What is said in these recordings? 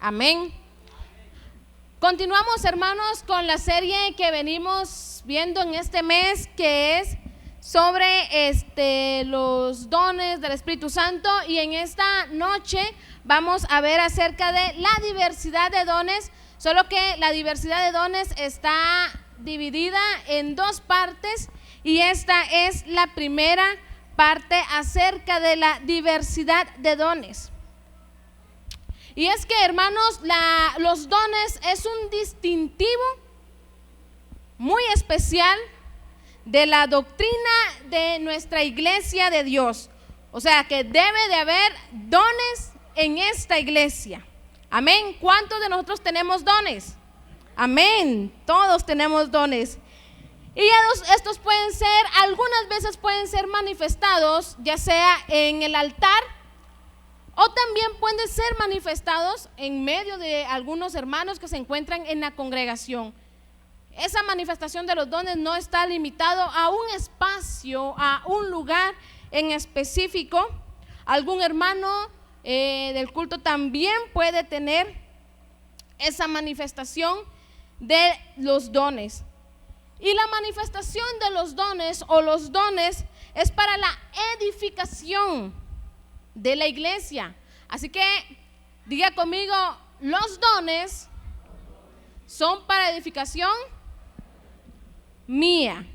Amén. Continuamos, hermanos, con la serie que venimos viendo en este mes, que es sobre los dones del Espíritu Santo, y en esta noche vamos a ver acerca de la diversidad de dones, solo que la diversidad de dones está dividida en dos partes, y esta es la primera parte acerca de la diversidad de dones. Y es que, hermanos, los dones es un distintivo muy especial de la doctrina de nuestra iglesia de Dios. O sea, que debe de haber dones en esta iglesia. Amén. ¿Cuántos de nosotros tenemos dones? Amén. Todos tenemos dones. Y estos pueden ser, algunas veces pueden ser manifestados, ya sea en el altar, o también pueden ser manifestados en medio de algunos hermanos que se encuentran en la congregación. Esa manifestación de los dones no está limitado a un espacio, a un lugar en específico. Algún hermano del culto también puede tener esa manifestación de los dones. Y la manifestación de los dones o los dones es para la edificación de la iglesia. Así que diga conmigo: los dones son para edificación mía.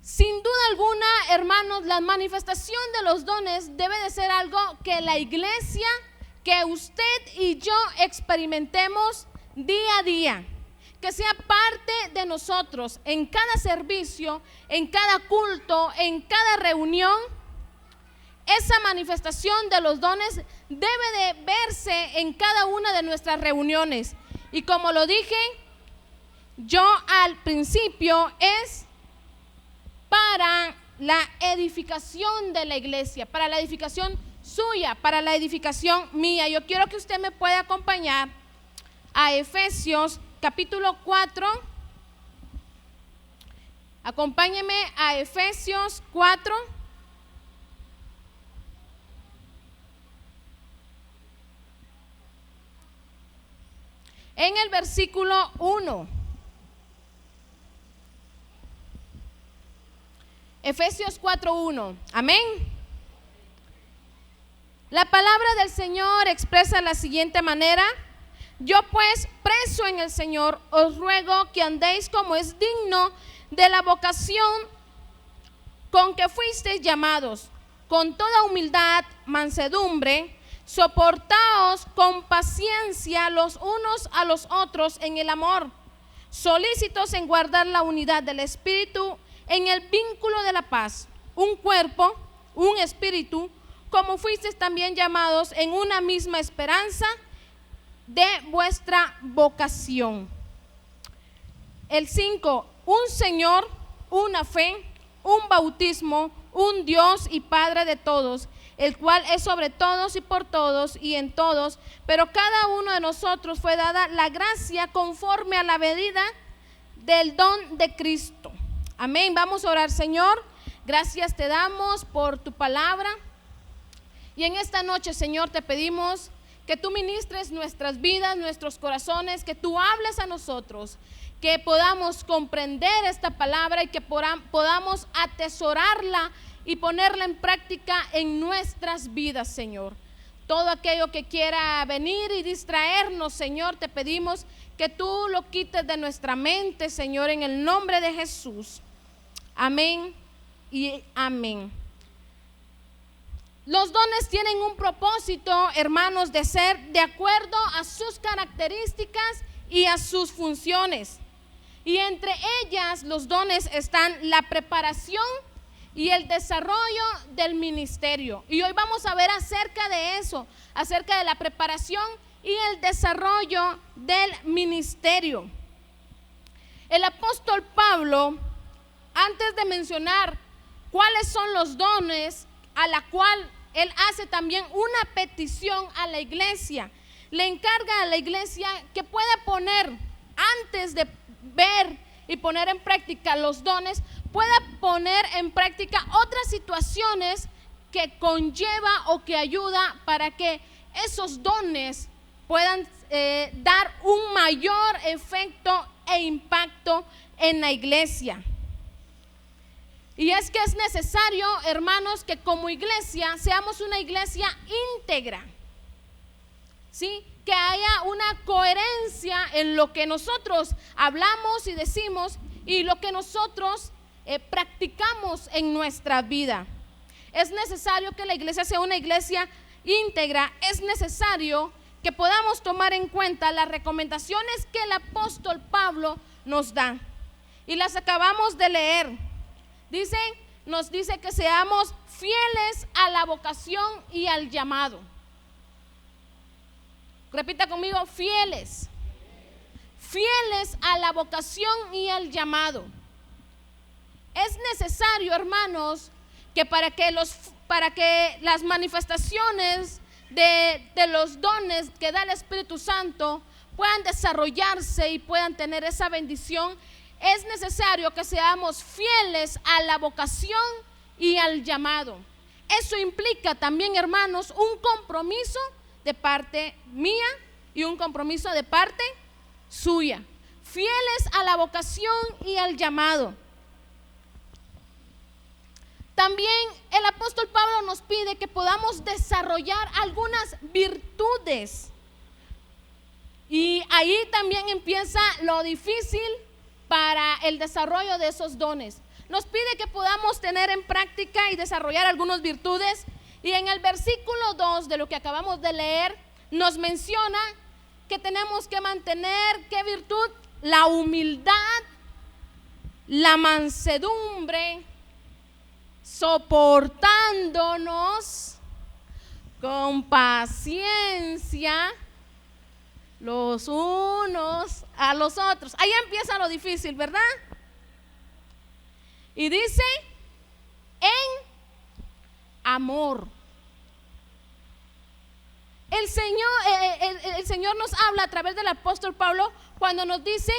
Sin duda alguna, hermanos, la manifestación de los dones debe de ser algo que la iglesia, que usted y yo experimentemos día a día, que sea parte de nosotros en cada servicio, en cada culto, en cada reunión. Esa manifestación de los dones debe de verse en cada una de nuestras reuniones. Y como lo dije yo al principio, es para la edificación de la iglesia, para la edificación suya, para la edificación mía. Yo quiero que usted me pueda acompañar a Efesios capítulo 4. Acompáñeme a Efesios 4. En el versículo 1. Efesios 4:1. Amén. La palabra del Señor expresa de la siguiente manera: yo pues, preso en el Señor, os ruego que andéis como es digno de la vocación con que fuisteis llamados, con toda humildad, mansedumbre, soportaos con paciencia los unos a los otros en el amor, solícitos en guardar la unidad del Espíritu en el vínculo de la paz, un cuerpo, un espíritu, como fuisteis también llamados en una misma esperanza de vuestra vocación. El 5, un Señor, una fe, un bautismo, un Dios y Padre de todos, el cual es sobre todos y por todos y en todos, pero cada uno de nosotros fue dada la gracia conforme a la medida del don de Cristo. Amén. Vamos a orar. Señor, gracias te damos por tu palabra, y en esta noche, Señor, te pedimos que tú ministres nuestras vidas, nuestros corazones, que tú hables a nosotros, que podamos comprender esta palabra y que podamos atesorarla y ponerla en práctica en nuestras vidas, Señor. Todo aquello que quiera venir y distraernos, Señor, te pedimos que tú lo quites de nuestra mente, Señor, en el nombre de Jesús. Amén y amén. Los dones tienen un propósito, hermanos, de ser de acuerdo a sus características y a sus funciones. Y entre ellas, los dones están la preparación y el desarrollo del ministerio. Y hoy vamos a ver acerca de eso, acerca de la preparación y el desarrollo del ministerio. El apóstol Pablo, antes de mencionar cuáles son los dones, a la cual él hace también una petición a la iglesia, le encarga a la iglesia que pueda poner, antes de ver y poner en práctica los dones, pueda poner en práctica otras situaciones que conlleva o que ayuda para que esos dones puedan dar un mayor efecto e impacto en la iglesia. Y es que es necesario, hermanos, que como iglesia seamos una iglesia íntegra, ¿sí? Que haya una coherencia en lo que nosotros hablamos y decimos y lo que nosotros practicamos en nuestra vida. Es necesario que la iglesia sea una iglesia íntegra. Es necesario que podamos tomar en cuenta las recomendaciones que el apóstol Pablo nos da. Y las acabamos de leer. Nos dice que seamos fieles a la vocación y al llamado. Repita conmigo, fieles. Fieles a la vocación y al llamado. Es necesario, hermanos, que para que las manifestaciones de los dones que da el Espíritu Santo puedan desarrollarse y puedan tener esa bendición, es necesario que seamos fieles a la vocación y al llamado. Eso implica también, hermanos, un compromiso de parte mía y un compromiso de parte suya. Fieles a la vocación y al llamado. También el apóstol Pablo nos pide que podamos desarrollar algunas virtudes. Y ahí también empieza lo difícil para el desarrollo de esos dones. Nos pide que podamos tener en práctica y desarrollar algunas virtudes. Y en el versículo 2 de lo que acabamos de leer, nos menciona que tenemos que mantener, ¿qué virtud? La humildad, la mansedumbre, soportándonos con paciencia los unos a los otros. Ahí empieza lo difícil, ¿verdad? Y dice, en amor. El Señor nos habla a través del apóstol Pablo cuando nos dice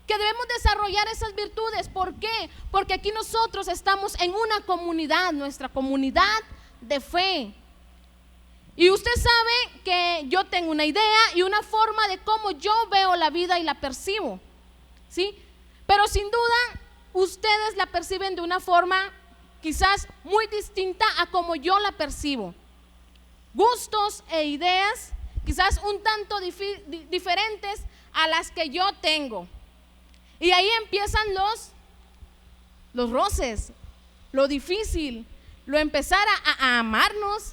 que debemos desarrollar esas virtudes. ¿Por qué? Porque aquí nosotros estamos en una comunidad, nuestra comunidad de fe. Y usted sabe que yo tengo una idea y una forma de cómo yo veo la vida y la percibo, ¿sí? Pero sin duda ustedes la perciben de una forma quizás muy distinta a como yo la percibo. Gustos e ideas quizás un tanto diferentes a las que yo tengo. Y ahí empiezan los roces, lo difícil, lo empezar a amarnos,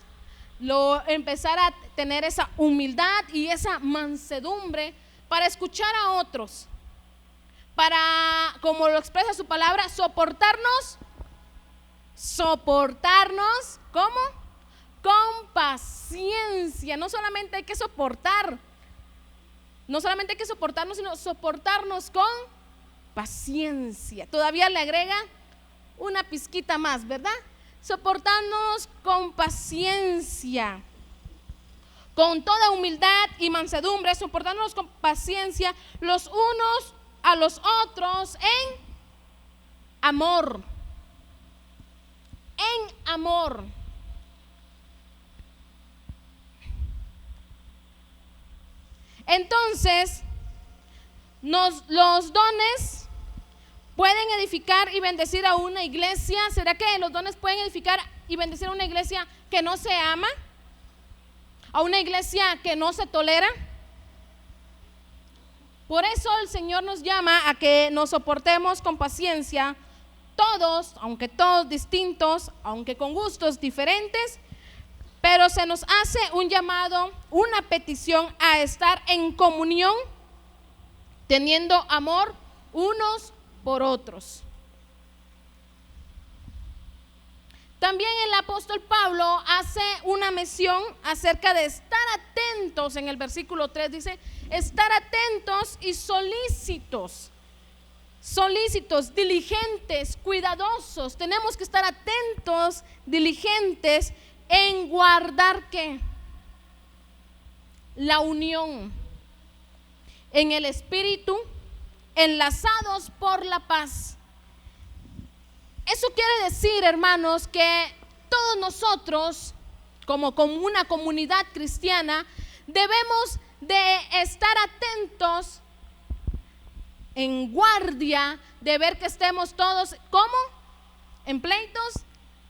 lo empezar a tener esa humildad y esa mansedumbre para escuchar a otros, para, como lo expresa su palabra, soportarnos, ¿cómo? Con paciencia. No solamente hay que soportarnos, sino soportarnos con paciencia. Todavía le agrega una pizquita más, ¿verdad? Soportarnos con paciencia, con toda humildad y mansedumbre, soportarnos con paciencia los unos a los otros en amor. En amor. Entonces, los dones pueden edificar y bendecir a una iglesia. ¿Será que los dones pueden edificar y bendecir a una iglesia que no se ama? ¿A una iglesia que no se tolera? Por eso el Señor nos llama a que nos soportemos con paciencia, todos, aunque todos distintos, aunque con gustos diferentes, pero se nos hace un llamado, una petición a estar en comunión, teniendo amor unos por otros. También el apóstol Pablo hace una mención acerca de estar atentos. En el versículo 3 dice, estar atentos y solícitos, diligentes, cuidadosos. Tenemos que estar atentos, diligentes en guardar ¿qué? La unión en el espíritu, enlazados por la paz. Eso quiere decir, hermanos, que todos nosotros, como una comunidad cristiana, debemos de estar atentos, en guardia, de ver que estemos todos, ¿cómo? En pleitos,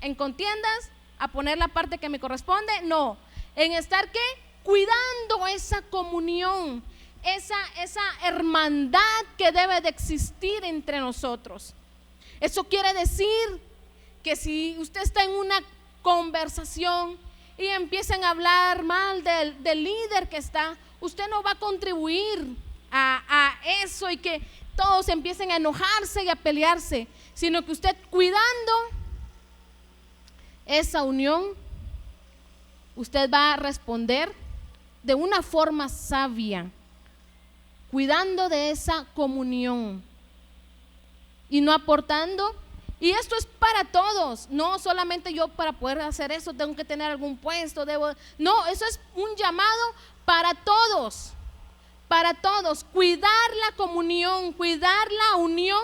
en contiendas, a poner la parte que me corresponde, no, en estar ¿qué? Cuidando esa comunión, esa hermandad que debe de existir entre nosotros. Eso quiere decir que si usted está en una conversación y empiezan a hablar mal del líder que está, usted no va a contribuir a eso y que todos empiecen a enojarse y a pelearse, sino que usted cuidando esa unión, usted va a responder de una forma sabia, cuidando de esa comunión y no aportando. Y esto es para todos, no solamente yo para poder hacer eso tengo que tener algún puesto, no, eso es un llamado para todos, cuidar la comunión, cuidar la unión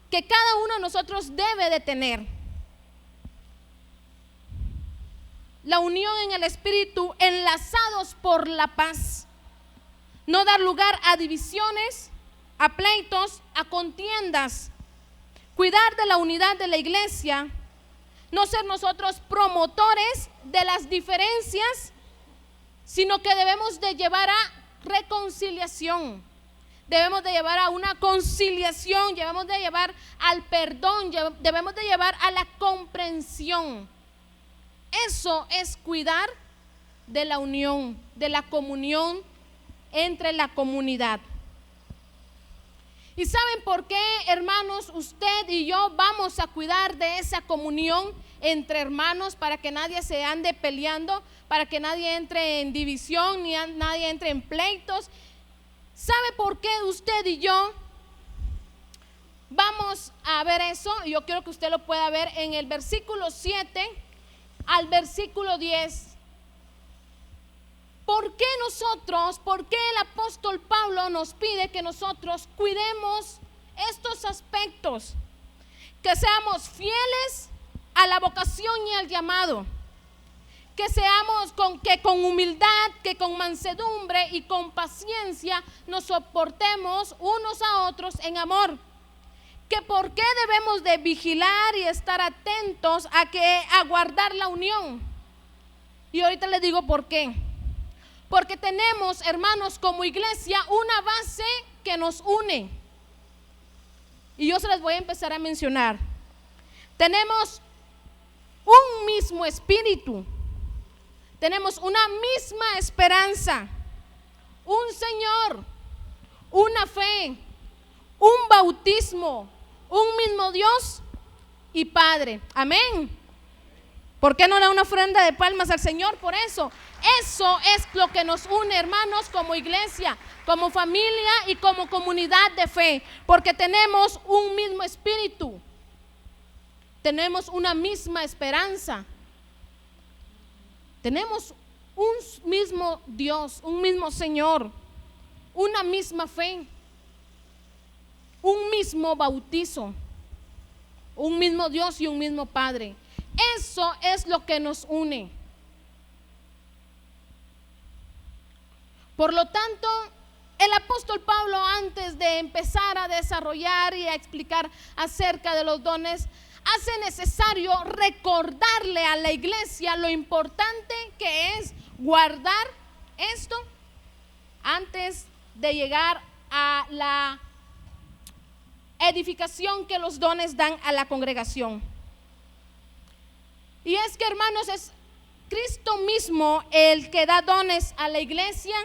que cada uno de nosotros debe de tener. La unión en el espíritu, enlazados por la paz, no dar lugar a divisiones, a pleitos, a contiendas. Cuidar de la unidad de la iglesia, no ser nosotros promotores de las diferencias, sino que debemos de llevar a reconciliación, debemos de llevar a una conciliación, debemos de llevar al perdón, debemos de llevar a la comprensión. Eso es cuidar de la unión, de la comunión entre la comunidad. ¿Y saben por qué, hermanos, usted y yo vamos a cuidar de esa comunión entre hermanos para que nadie se ande peleando, para que nadie entre en división, ni nadie entre en pleitos? ¿Sabe por qué usted y yo vamos a ver eso? Yo quiero que usted lo pueda ver en el versículo 7 al versículo 10. ¿Por qué el apóstol Pablo nos pide que nosotros cuidemos estos aspectos? Que seamos fieles a la vocación y al llamado. Que seamos que con humildad, que con mansedumbre y con paciencia nos soportemos unos a otros en amor. Que por qué debemos de vigilar y estar atentos a guardar la unión. Y ahorita les digo por qué. Porque tenemos, hermanos, como iglesia, una base que nos une. Y yo se las voy a empezar a mencionar. Tenemos un mismo espíritu. Tenemos una misma esperanza. Un Señor. Una fe. Un bautismo. Un mismo Dios y Padre. Amén. ¿Por qué no da una ofrenda de palmas al Señor por eso? Eso es lo que nos une, hermanos, como iglesia, como familia y como comunidad de fe, porque tenemos un mismo espíritu, tenemos una misma esperanza, tenemos un mismo Dios, un mismo Señor, una misma fe, un mismo bautizo, un mismo Dios y un mismo Padre. Eso es lo que nos une. Por lo tanto, el apóstol Pablo, antes de empezar a desarrollar y a explicar acerca de los dones, hace necesario recordarle a la iglesia lo importante que es guardar esto antes de llegar a la edificación que los dones dan a la congregación. Y es que, hermanos, es Cristo mismo el que da dones a la iglesia.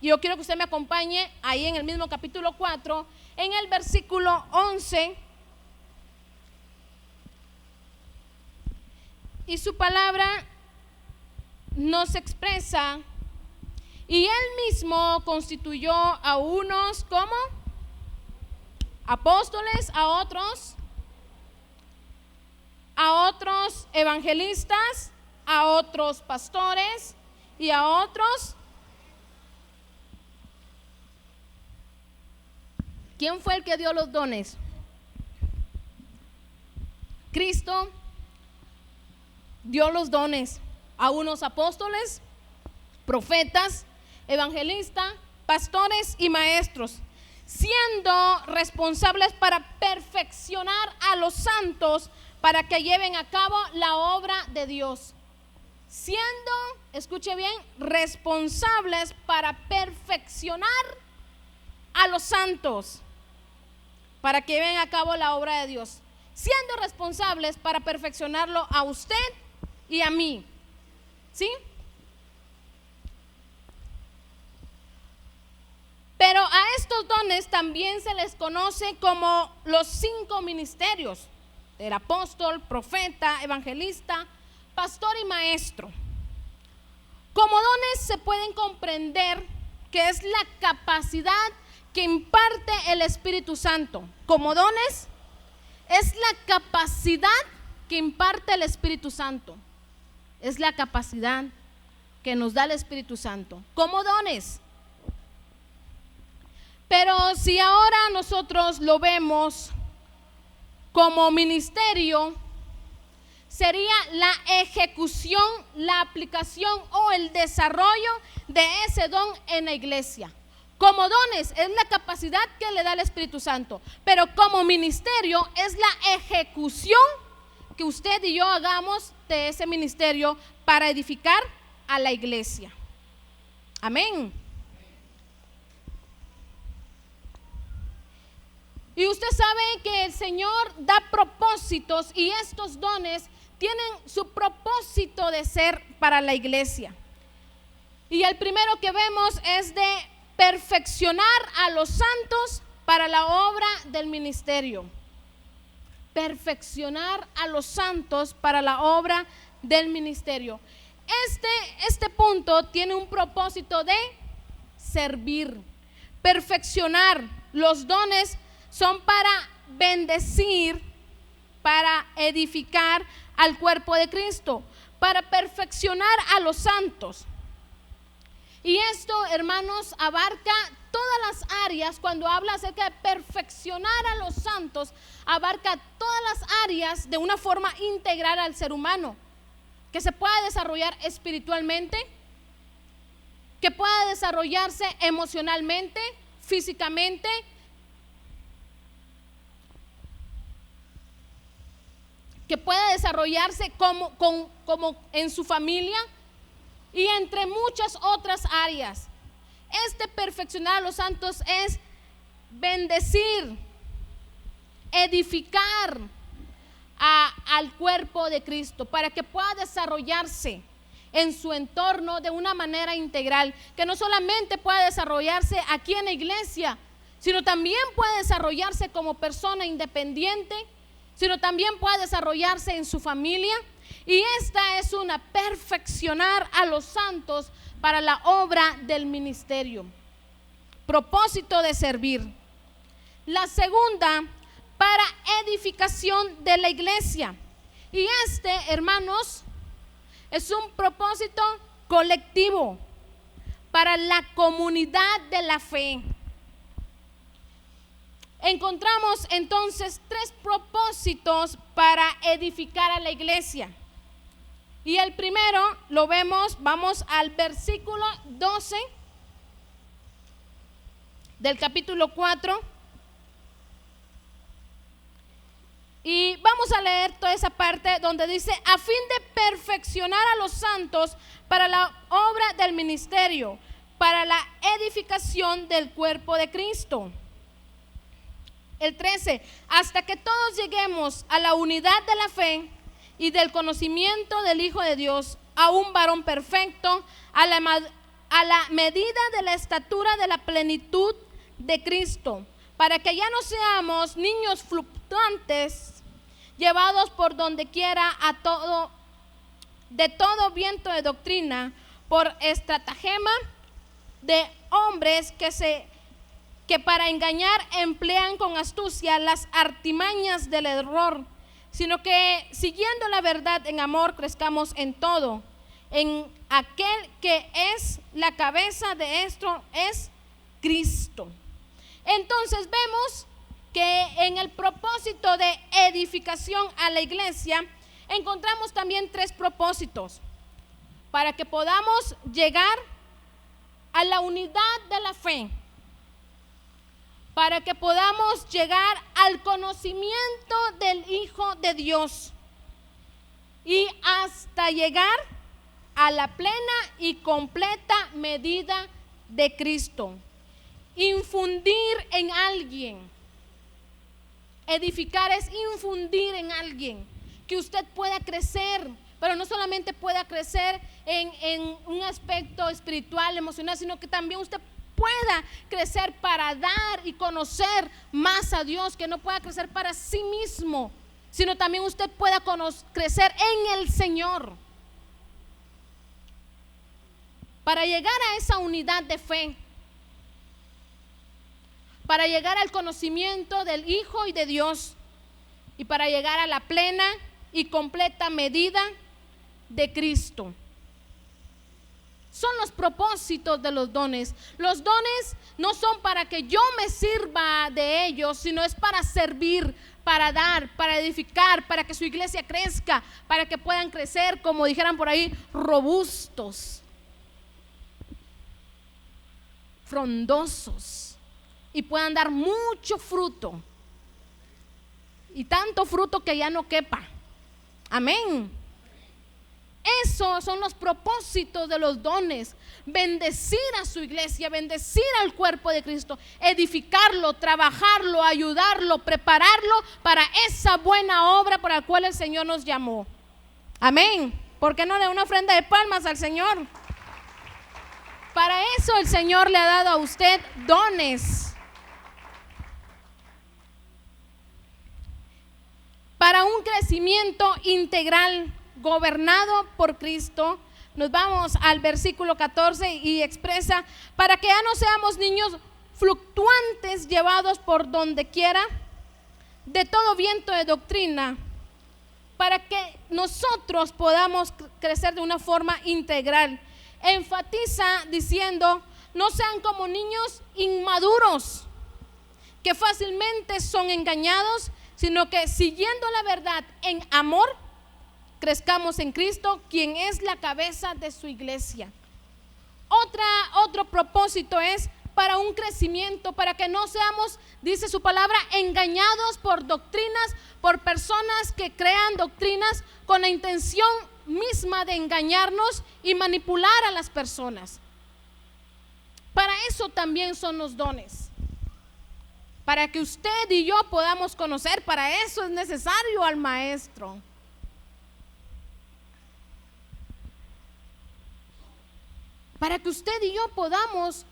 Y yo quiero que usted me acompañe ahí en el mismo capítulo 4, en el versículo 11. Y su palabra nos expresa: y él mismo constituyó a unos como apóstoles, a otros evangelistas, a otros pastores y a otros. ¿Quién fue el que dio los dones? Cristo. dio los dones a unos apóstoles, profetas, evangelistas, pastores y maestros, siendo responsables para perfeccionar a los santos para que lleven a cabo la obra de Dios. Siendo, escuche bien, responsables para perfeccionar a los santos para que lleven a cabo la obra de Dios. Siendo responsables para perfeccionarlo a usted y a mí. ¿Sí? Pero a estos dones también se les conoce como los 5 ministerios: el apóstol, profeta, evangelista, pastor y maestro. Como dones se pueden comprender que es la capacidad que imparte el Espíritu Santo. Como dones es la capacidad que imparte el Espíritu Santo. Es la capacidad que nos da el Espíritu Santo. Como dones. Pero si ahora nosotros lo vemos como ministerio, sería la ejecución, la aplicación o el desarrollo de ese don en la iglesia. Como dones es la capacidad que le da el Espíritu Santo, pero como ministerio es la ejecución que usted y yo hagamos de ese ministerio para edificar a la iglesia. Amén. Y usted sabe que el Señor da propósitos y estos dones tienen su propósito de ser para la iglesia. Y el primero que vemos es de perfeccionar a los santos para la obra del ministerio. Perfeccionar a los santos para la obra del ministerio. Este punto tiene un propósito de servir. Perfeccionar. Los dones son para bendecir, para edificar al cuerpo de Cristo, para perfeccionar a los santos. Y esto, hermanos, abarca todas las áreas. Cuando habla acerca de perfeccionar a los santos, abarca todas las áreas de una forma integral al ser humano, que se pueda desarrollar espiritualmente, que pueda desarrollarse emocionalmente, físicamente, que pueda desarrollarse como en su familia y entre muchas otras áreas. Este perfeccionar a los santos es bendecir, edificar al cuerpo de Cristo para que pueda desarrollarse en su entorno de una manera integral, que no solamente pueda desarrollarse aquí en la iglesia, sino también puede desarrollarse como persona independiente, sino también puede desarrollarse en su familia. Y esta es una perfeccionar a los santos para la obra del ministerio. Propósito de servir. La segunda, para edificación de la iglesia. Y hermanos, es un propósito colectivo para la comunidad de la fe. Encontramos entonces 3 propósitos para edificar a la iglesia. Y el primero lo vemos, vamos al versículo 12 del capítulo 4. Y vamos a leer toda esa parte donde dice: a fin de perfeccionar a los santos para la obra del ministerio, para la edificación del cuerpo de Cristo. El 13, hasta que todos lleguemos a la unidad de la fe y del conocimiento del Hijo de Dios, a un varón perfecto, a la medida de la estatura de la plenitud de Cristo, para que ya no seamos niños fluctuantes, llevados por donde quiera de todo viento de doctrina, por estratagema de hombres que para engañar emplean con astucia las artimañas del error, sino que siguiendo la verdad en amor crezcamos en todo, en aquel que es la cabeza de esto, es Cristo. Entonces vemos que en el propósito de edificación a la iglesia encontramos también 3 propósitos para que podamos llegar a la unidad de la fe, para que podamos llegar al conocimiento del Hijo de Dios y hasta llegar a la plena y completa medida de Cristo. Infundir en alguien. Edificar es infundir en alguien, que usted pueda crecer, pero no solamente pueda crecer en un aspecto espiritual, emocional, sino que también usted pueda crecer para dar y conocer más a Dios, que no pueda crecer para sí mismo, sino también usted pueda crecer en el Señor. Para llegar a esa unidad de fe, para llegar al conocimiento del Hijo y de Dios, y para llegar a la plena y completa medida de Cristo. Son los propósitos de los dones. Los dones no son para que yo me sirva de ellos, sino es para servir, para dar, para edificar, para que su iglesia crezca, para que puedan crecer, como dijeran por ahí, robustos, frondosos, y puedan dar mucho fruto, y tanto fruto que ya no quepa. Amén. Esos son los propósitos de los dones: bendecir a su iglesia, bendecir al cuerpo de Cristo, edificarlo, trabajarlo, ayudarlo, prepararlo para esa buena obra para la cual el Señor nos llamó. Amén. ¿Por qué no le da una ofrenda de palmas al Señor? Para eso el Señor le ha dado a usted dones. Para un crecimiento integral gobernado por Cristo. Nos vamos al versículo 14 y expresa: para que ya no seamos niños fluctuantes, llevados por donde quiera de todo viento de doctrina, para que nosotros podamos crecer de una forma integral. Enfatiza diciendo: no sean como niños inmaduros, que fácilmente son engañados, sino que siguiendo la verdad en amor, crezcamos en Cristo, quien es la cabeza de su iglesia. Otro propósito es para un crecimiento, para que no seamos, dice su palabra, engañados por doctrinas, por personas que crean doctrinas con la intención misma de engañarnos y manipular a las personas. Para eso también son los dones, para que usted y yo podamos conocer. Para eso es necesario al maestro. Para que usted y yo podamos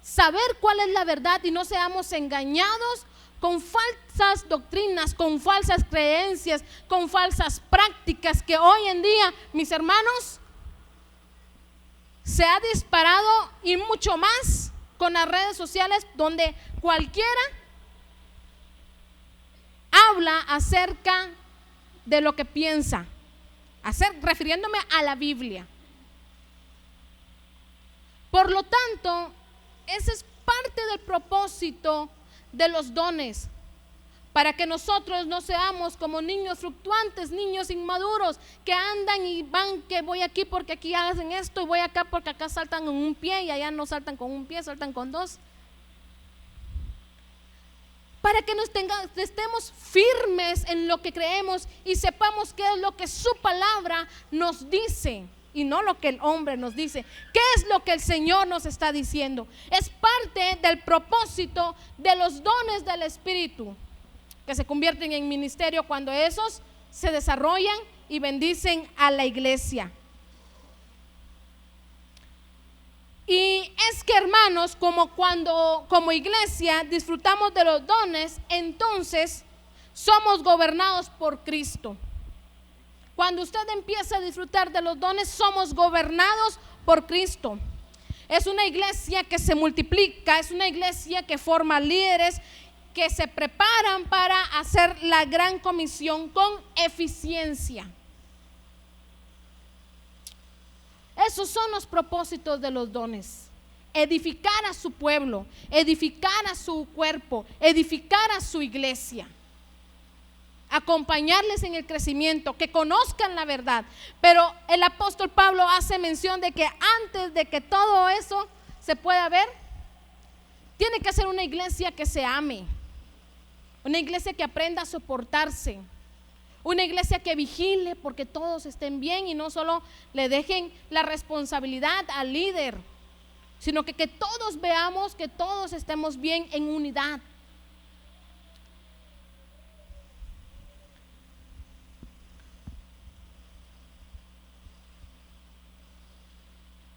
saber cuál es la verdad y no seamos engañados con falsas doctrinas, con falsas creencias, con falsas prácticas que hoy en día, mis hermanos, se ha disparado, y mucho más con las redes sociales, donde cualquiera habla acerca de lo que piensa, refiriéndome a la Biblia. Por lo tanto, ese es parte del propósito de los dones, para que nosotros no seamos como niños fluctuantes, niños inmaduros, que andan y van, que voy aquí porque aquí hacen esto, y voy acá porque acá saltan con un pie y allá no saltan con un pie, saltan con dos. Para que estemos firmes en lo que creemos y sepamos qué es lo que su palabra nos dice, y no lo que el hombre nos dice. ¿Qué es lo que el Señor nos está diciendo? Es parte del propósito de los dones del Espíritu, que se convierten en ministerio cuando esos se desarrollan y bendicen a la iglesia. Y es que, hermanos, como iglesia disfrutamos de los dones, entonces somos gobernados por Cristo. Cuando usted empieza a disfrutar de los dones, somos gobernados por Cristo. Es una iglesia que se multiplica, es una iglesia que forma líderes que se preparan para hacer la gran comisión con eficiencia. Esos son los propósitos de los dones: edificar a su pueblo, edificar a su cuerpo, edificar a su iglesia. acompañarles en el crecimiento, que conozcan la verdad. Pero el apóstol Pablo hace mención de que antes de que todo eso se pueda ver, tiene que ser una iglesia que se ame, una iglesia que aprenda a soportarse, una iglesia que vigile porque todos estén bien y no solo le dejen la responsabilidad al líder, sino que todos veamos que todos estemos bien en unidad.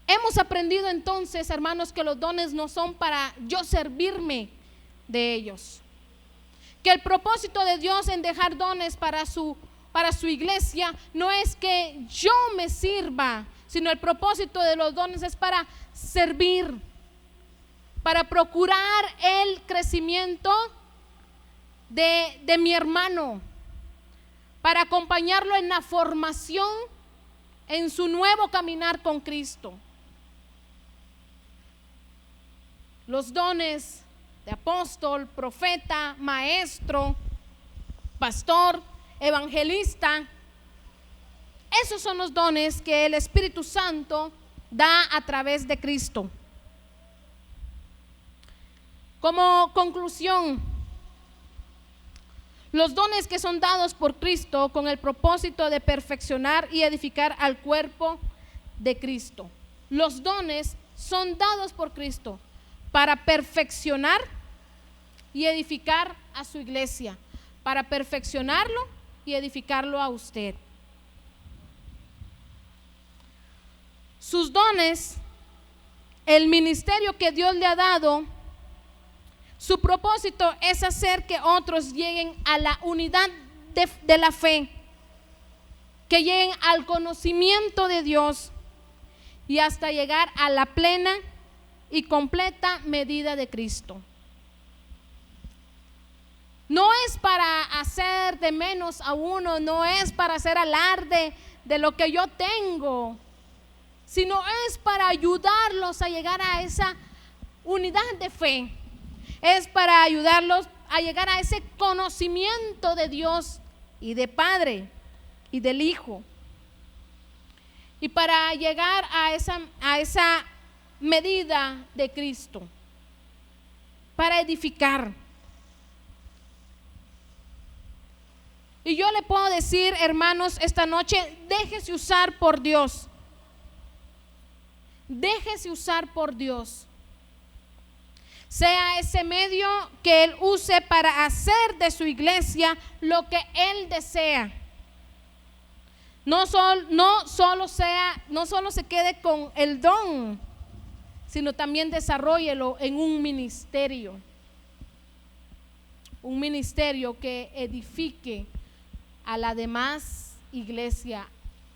Hemos aprendido entonces, hermanos, que los dones no son para yo servirme de ellos. Que el propósito de Dios en dejar dones para su iglesia no es que yo me sirva, sino el propósito de los dones es para servir, para procurar el crecimiento de mi hermano, para acompañarlo en la formación, en su nuevo caminar con Cristo. Los dones de apóstol, profeta, maestro, pastor, evangelista, esos son los dones que el Espíritu Santo da a través de Cristo. Como conclusión, los dones que son dados por Cristo con el propósito de perfeccionar y edificar al cuerpo de Cristo. Los dones son dados por Cristo para perfeccionar y edificar a su iglesia, para perfeccionarlo y edificarlo a usted. Sus dones, el ministerio que Dios le ha dado, su propósito es hacer que otros lleguen a la unidad de la fe, que lleguen al conocimiento de Dios y hasta llegar a la plena y completa medida de Cristo. No es para hacer de menos a uno, no es para hacer alarde de lo que yo tengo, sino es para ayudarlos a llegar a esa unidad de fe. Es para ayudarlos a llegar a ese conocimiento de Dios y de Padre y del Hijo. Y para llegar a esa medida de Cristo, para edificar. Y yo le puedo decir, hermanos, esta noche, déjese usar por Dios. Déjese usar por Dios. Sea ese medio que Él use para hacer de su iglesia lo que Él desea. No solo se quede con el don, sino también desarróllelo en un ministerio. Un ministerio que edifique a la demás iglesia,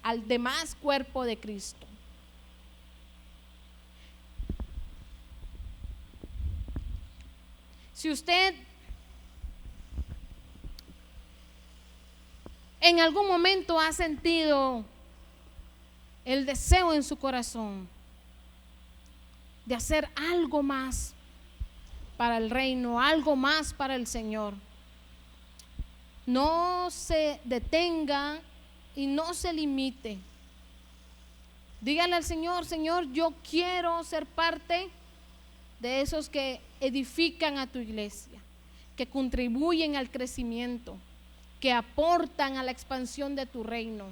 al demás cuerpo de Cristo. Si usted en algún momento ha sentido el deseo en su corazón de hacer algo más para el reino, algo más para el Señor, no se detenga y no se limite. Dígale al Señor: Señor, yo quiero ser parte de esos que edifican a tu iglesia, que contribuyen al crecimiento, que aportan a la expansión de tu reino,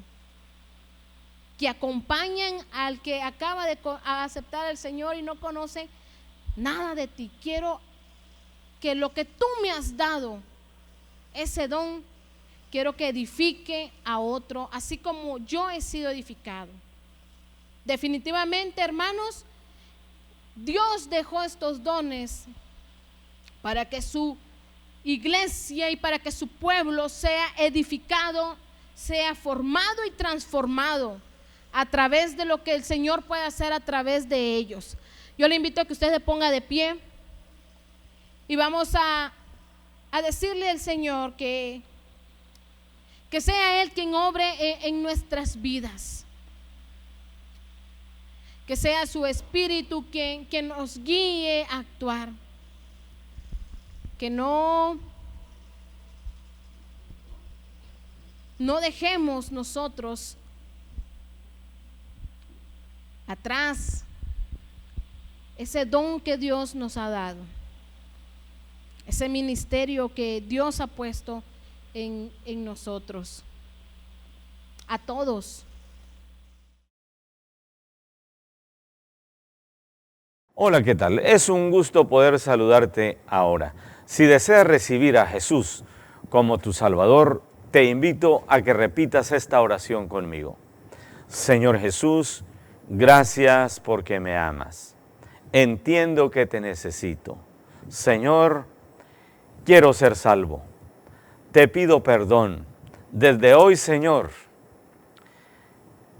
que acompañan al que acaba de aceptar al Señor y no conoce nada de ti. Quiero que lo que tú me has dado, ese don, quiero que edifique a otro, así como yo he sido edificado. Definitivamente, hermanos, Dios dejó estos dones para que su iglesia y para que su pueblo sea edificado, sea formado y transformado a través de lo que el Señor puede hacer a través de ellos. Yo le invito a que usted se ponga de pie y vamos a decirle al Señor que sea Él quien obre en nuestras vidas, que sea su Espíritu quien nos guíe a actuar, que no No dejemos nosotros atrás ese don que Dios nos ha dado, ese ministerio que Dios ha puesto en nosotros, a todos. Hola, ¿qué tal? Es un gusto poder saludarte ahora. Si deseas recibir a Jesús como tu Salvador, te invito a que repitas esta oración conmigo. Señor Jesús, gracias porque me amas. Entiendo que te necesito. Señor, quiero ser salvo. Te pido perdón. Desde hoy, Señor,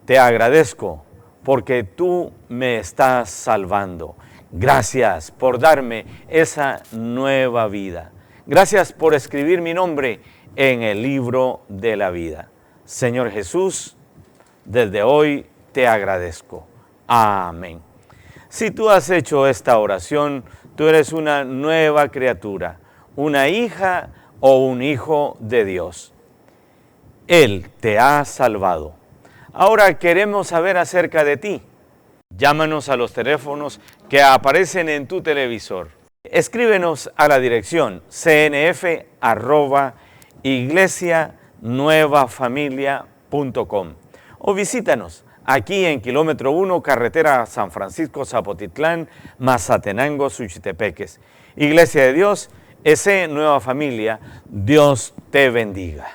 te agradezco porque tú me estás salvando. Gracias por darme esa nueva vida. Gracias por escribir mi nombre en el libro de la vida. Señor Jesús, desde hoy te agradezco. Amén. Si tú has hecho esta oración, tú eres una nueva criatura, una hija o un hijo de Dios. Él te ha salvado. Ahora queremos saber acerca de ti. Llámanos a los teléfonos que aparecen en tu televisor. Escríbenos a la dirección cnf@iglesianuevafamilia.com o visítanos aquí en kilómetro 1, carretera San Francisco Zapotitlán, Mazatenango, Suchitepeques. Iglesia de Dios, Nueva Familia, Dios te bendiga.